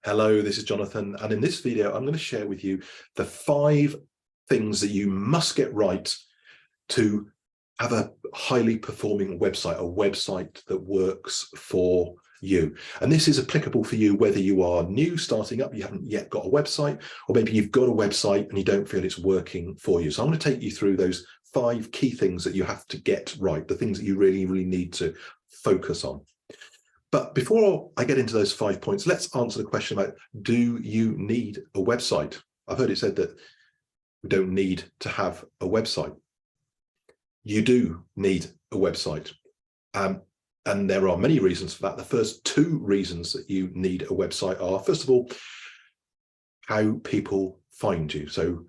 Hello, this is Jonathan, and in this video, I'm going to share with you the 5 things that you must get right to have a highly performing website, a website that works for you. And this is applicable for you whether you are new, starting up, you haven't yet got a website, or maybe you've got a website and you don't feel it's working for you. So I'm going to take you through those 5 key things that you have to get right, the things that you really need to focus on. But before I get into those 5 points, let's answer the question about, do you need a website? I've heard it said that we don't need to have a website. You do need a website. And there are many reasons for that. The first 2 reasons that you need a website are, first of all, how people find you. So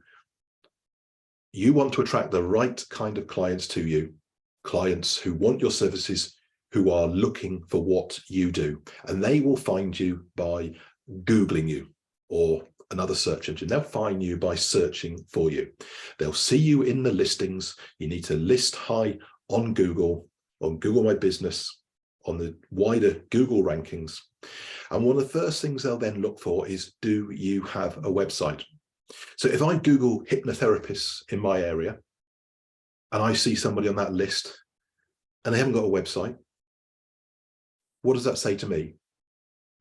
you want to attract the right kind of clients to you, clients who want your services, who are looking for what you do, and they will find you by Googling you or another search engine. They'll find you by searching for you. They'll see you in the listings. You need to list high on Google My Business, on the wider Google rankings. And one of the first things they'll then look for is, do you have a website? So if I Google hypnotherapists in my area and I see somebody on that list and they haven't got a website, what does that say to me?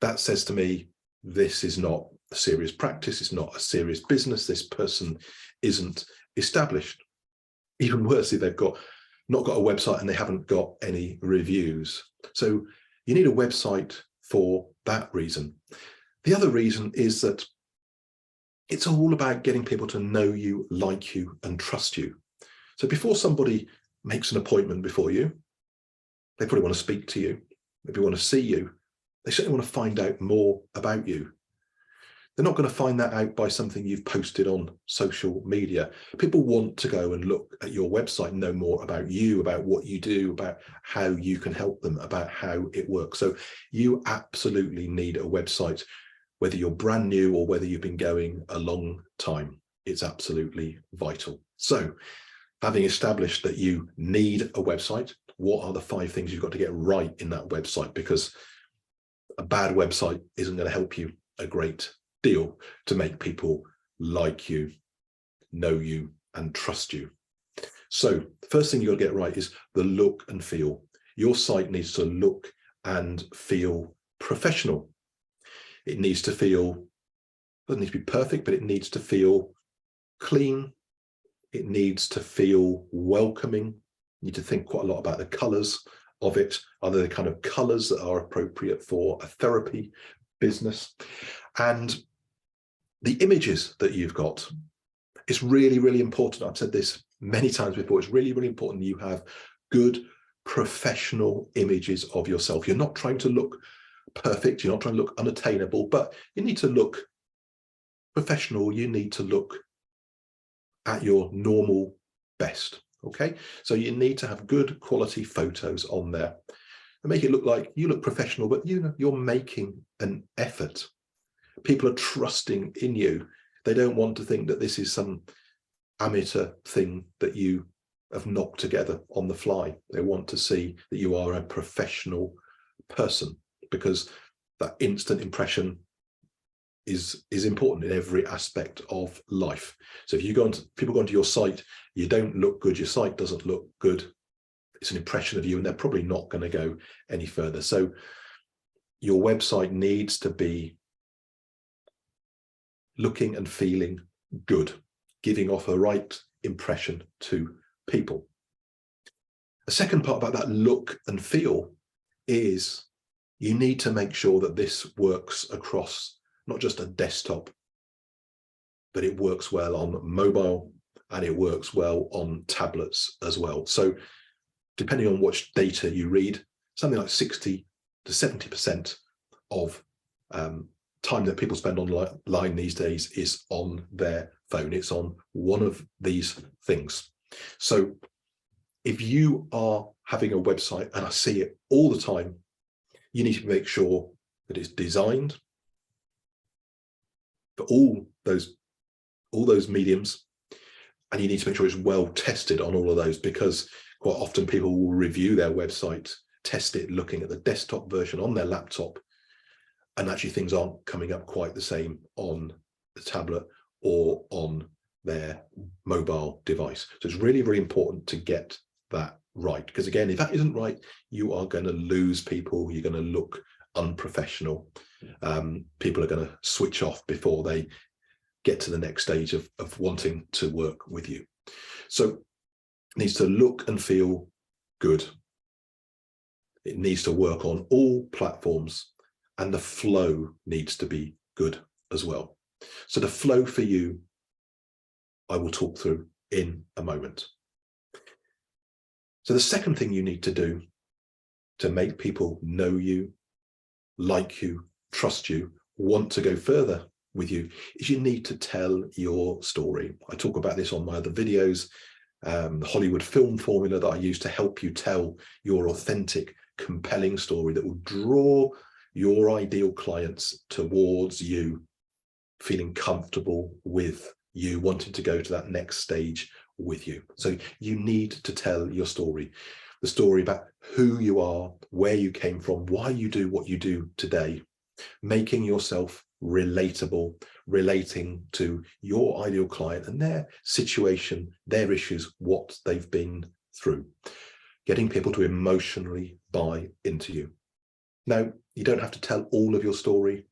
That says to me, this is not a serious practice. It's not a serious business. This person isn't established. Even worse, if they've not got a website and they haven't got any reviews. So you need a website for that reason. The other reason is that it's all about getting people to know you, like you, and trust you. So before somebody makes an appointment before you, they probably want to speak to you. Maybe want to see you. They certainly want to find out more about you. They're not going to find that out by something you've posted on social media. People want to go and look at your website and know more about you, about what you do, about how you can help them, about how it works. So you absolutely need a website, whether you're brand new or whether you've been going a long time. It's absolutely vital. So having established that you need a website, what are the 5 things you've got to get right in that website? Because a bad website isn't going to help you a great deal to make people like you, know you, and trust you. So the first thing you've got to get right is the look and feel. Your site needs to look and feel professional. It needs to feel, doesn't need to be perfect, but it needs to feel clean. It needs to feel welcoming. You need to think quite a lot about the colors of it. Are they the kind of colors that are appropriate for a therapy business? And the images that you've got, it's really important. I've said this many times before. It's really important you have good professional images of yourself. You're not trying to look perfect. You're not trying to look unattainable, but you need to look professional. You need to look at your normal best. Okay, so you need to have good quality photos on there and make it look like you look professional, but you're making an effort. People are trusting in you. They don't want to think that this is some amateur thing that you have knocked together on the fly. They want to see that you are a professional person, because that instant impression is important in every aspect of life. So if people go onto your site, you don't look good, your site doesn't look good, it's an impression of you, and they're probably not going to go any further. So your website needs to be looking and feeling good, giving off a right impression to people. The second part about that look and feel is you need to make sure that this works across not just a desktop, but it works well on mobile and it works well on tablets as well. So depending on which data you read, something like 60 to 70% of time that people spend online these days is on their phone. It's on one of these things. So if you are having a website, and I see it all the time, you need to make sure that it's designed for all those mediums, and you need to make sure it's well tested on all of those, because quite often people will review their website, test it looking at the desktop version on their laptop, and actually things aren't coming up quite the same on the tablet or on their mobile device. So it's really, really important to get that right, because again, if that isn't right, you are going to lose people. You're going to look unprofessional. People are going to switch off before they get to the next stage of wanting to work with you. So it needs to look and feel good. It needs to work on all platforms, and the flow needs to be good as well. So the flow for you, I will talk through in a moment. So the second thing you need to do to make people know you, like you, trust you, want to go further with you, is you need to tell your story. I talk about this on my other videos, the Hollywood film formula that I use to help you tell your authentic, compelling story that will draw your ideal clients towards you, feeling comfortable with you, wanting to go to that next stage with you. So you need to tell your story, the story about who you are, where you came from, why you do what you do today, making yourself relatable, relating to your ideal client and their situation, their issues, what they've been through, getting people to emotionally buy into you. Now, you don't have to tell all of your story.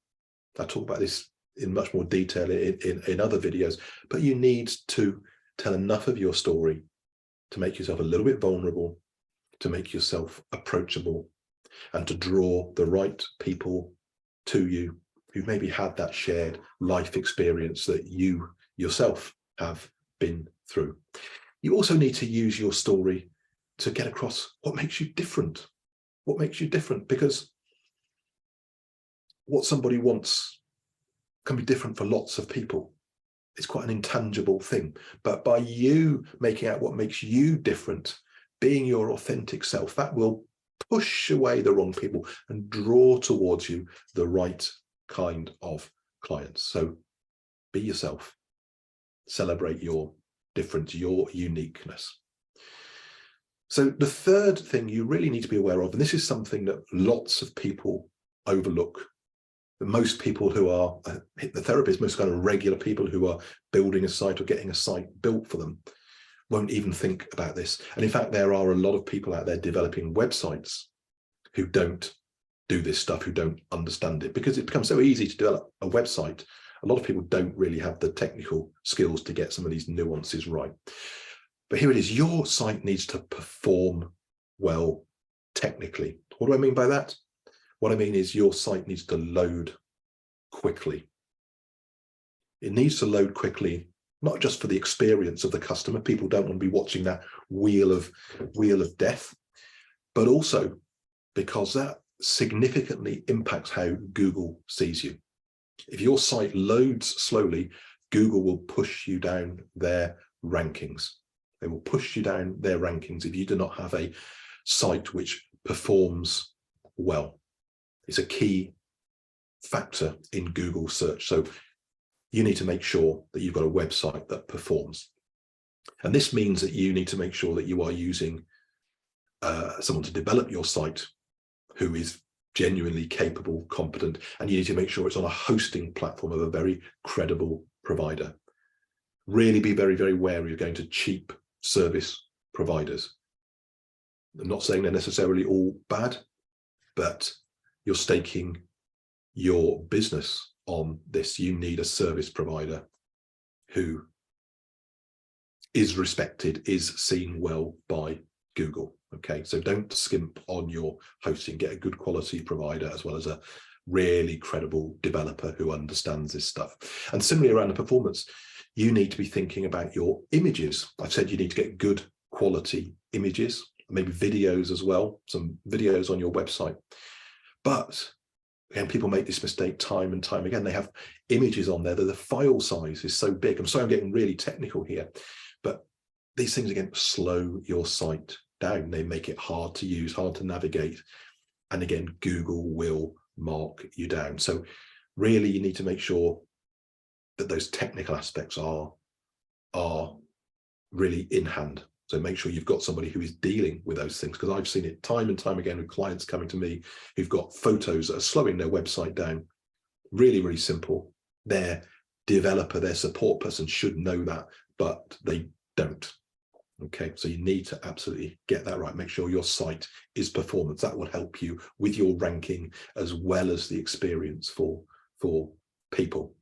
I talk about this in much more detail in other videos, but you need to tell enough of your story to make yourself a little bit vulnerable, to make yourself approachable, and to draw the right people to you who maybe had that shared life experience that you yourself have been through. You also need to use your story to get across what makes you different. What makes you different? Because what somebody wants can be different for lots of people. It's quite an intangible thing. But by you making out what makes you different, being your authentic self, that will push away the wrong people and draw towards you the right kind of clients. So be yourself. Celebrate your difference, your uniqueness. So the third thing you really need to be aware of, and this is something that lots of people overlook, most people who are hypnotherapists, most kind of regular people who are building a site or getting a site built for them, won't even think about this. And in fact, there are a lot of people out there developing websites who don't do this stuff, who don't understand it, because it becomes so easy to develop a website. A lot of people don't really have the technical skills to get some of these nuances right. But here it is, your site needs to perform well technically. What do I mean by that? What I mean is your site needs to load quickly. It needs to load quickly, not just for the experience of the customer. People don't want to be watching that wheel of death, but also because that significantly impacts how Google sees you. If your site loads slowly, Google will push you down their rankings. They will push you down their rankings if you do not have a site which performs well. It's a key factor in Google search. So you need to make sure that you've got a website that performs. And this means that you need to make sure that you are using someone to develop your site who is genuinely capable, competent, and you need to make sure it's on a hosting platform of a very credible provider. Really be very, very wary of going to cheap service providers. I'm not saying they're necessarily all bad, but you're staking your business on this. You need a service provider who is respected, is seen well by Google. Okay, so don't skimp on your hosting. Get a good quality provider as well as a really credible developer who understands this stuff. And similarly around the performance, you need to be thinking about your images. I've said you need to get good quality images, maybe videos as well, some videos on your website. But again, people make this mistake time and time again. They have images on there that the file size is so big. I'm sorry I'm getting really technical here, but these things, again, slow your site down. They make it hard to use, hard to navigate. And again, Google will mark you down. So really, you need to make sure that those technical aspects are really in hand. So make sure you've got somebody who is dealing with those things, because I've seen it time and time again with clients coming to me who've got photos that are slowing their website down Really, really simple. Their developer, their support person should know that, but they don't. Okay, so you need to absolutely get that right. Make sure your site is performance. That will help you with your ranking as well as the experience for people.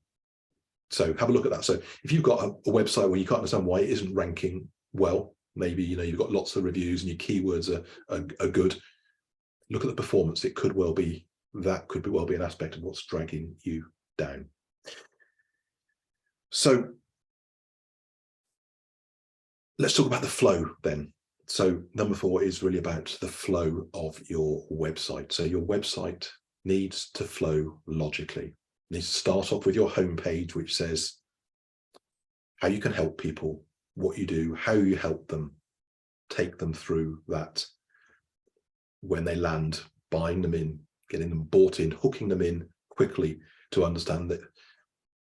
So have a look at that. So if you've got a website where you can't understand why it isn't ranking well, maybe you've got lots of reviews and your keywords are good, look at the performance. It could well be an aspect of what's dragging you down. So let's talk about the flow then. So number 4 is really about the flow of your website. So your website needs to flow logically. It needs to start off with your homepage, which says how you can help people, what you do, how you help them, take them through that when they land, buying them in, getting them bought in, hooking them in quickly to understand that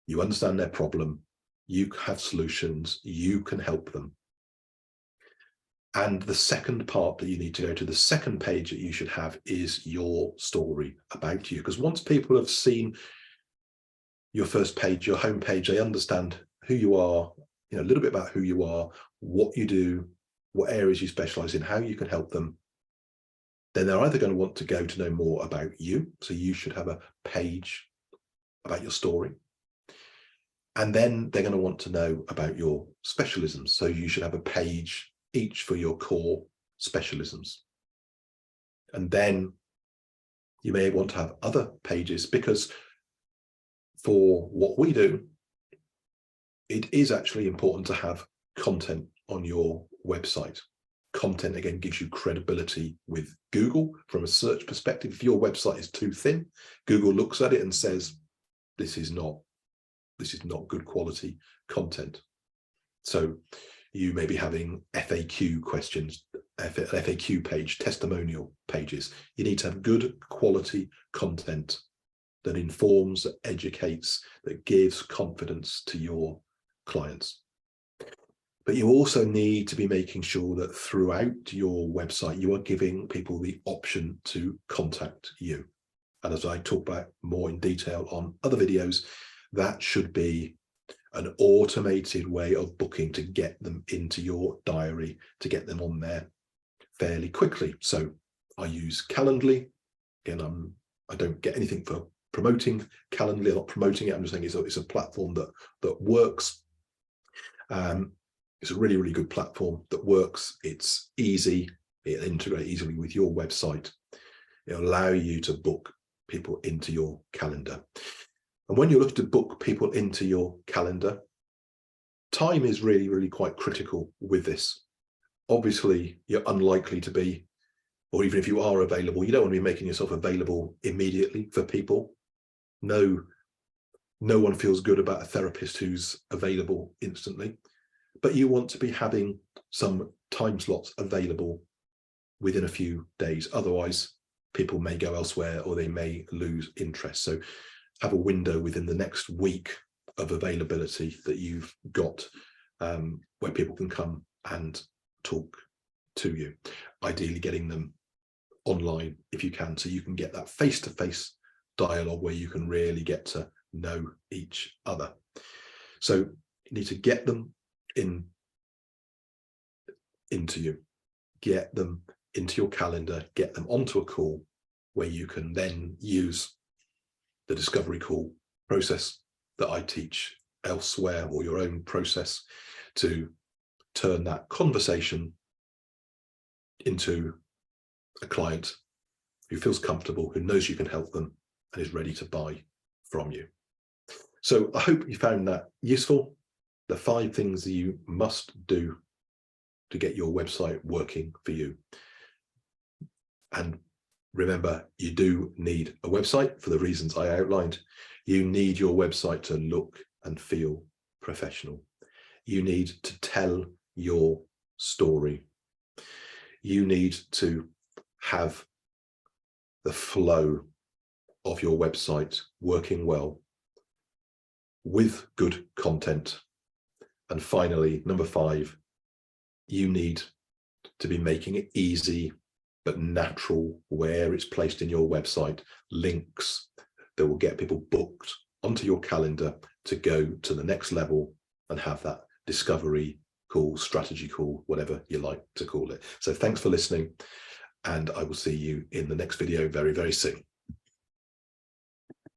you understand their problem, you have solutions, you can help them. And the second part that you need to go to, the second page that you should have, is your story about you. Because once people have seen your first page, your homepage, they understand who you are, a little bit about who you are, what you do, what areas you specialize in, how you can help them. Then they're either going to want to go to know more about you. So you should have a page about your story. And then they're going to want to know about your specialisms. So you should have a page each for your core specialisms. And then you may want to have other pages, because for what we do, it is actually important to have content on your website. Content, again, gives you credibility with Google from a search perspective. If your website is too thin, Google looks at it and says, this is not good quality content. So you may be having FAQ questions, FAQ page, testimonial pages. You need to have good quality content that informs, that educates, that gives confidence to your clients. But you also need to be making sure that throughout your website, you are giving people the option to contact you. And as I talk about more in detail on other videos, that should be an automated way of booking to get them into your diary, to get them on there fairly quickly. So I use Calendly. Again, I don't get anything for promoting Calendly. I'm not promoting it. I'm just saying it's a platform that works. It's a really, really good platform that works. It's easy. It'll integrate easily with your website. It'll allow you to book people into your calendar. And when you're looking to book people into your calendar, time is really, really quite critical with this. Obviously, you're unlikely to be, or even if you are available, you don't want to be making yourself available immediately for people. No one feels good about a therapist who's available instantly, but you want to be having some time slots available within a few days. Otherwise, people may go elsewhere or they may lose interest. So have a window within the next week of availability that you've got, where people can come and talk to you, ideally getting them online if you can, so you can get that face-to-face dialogue where you can really get to know each other. So you need to get them into you, get them into your calendar, get them onto a call where you can then use the discovery call process that I teach elsewhere, or your own process, to turn that conversation into a client who feels comfortable, who knows you can help them, and is ready to buy from you. So I hope you found that useful. The 5 things that you must do to get your website working for you. And remember, you do need a website for the reasons I outlined. You need your website to look and feel professional. You need to tell your story. You need to have the flow of your website working well with good content. And finally, number 5, you need to be making it easy but natural where it's placed in your website, links that will get people booked onto your calendar to go to the next level and have that discovery call, strategy call, whatever you like to call it. So thanks for listening, and I will see you in the next video very, very soon.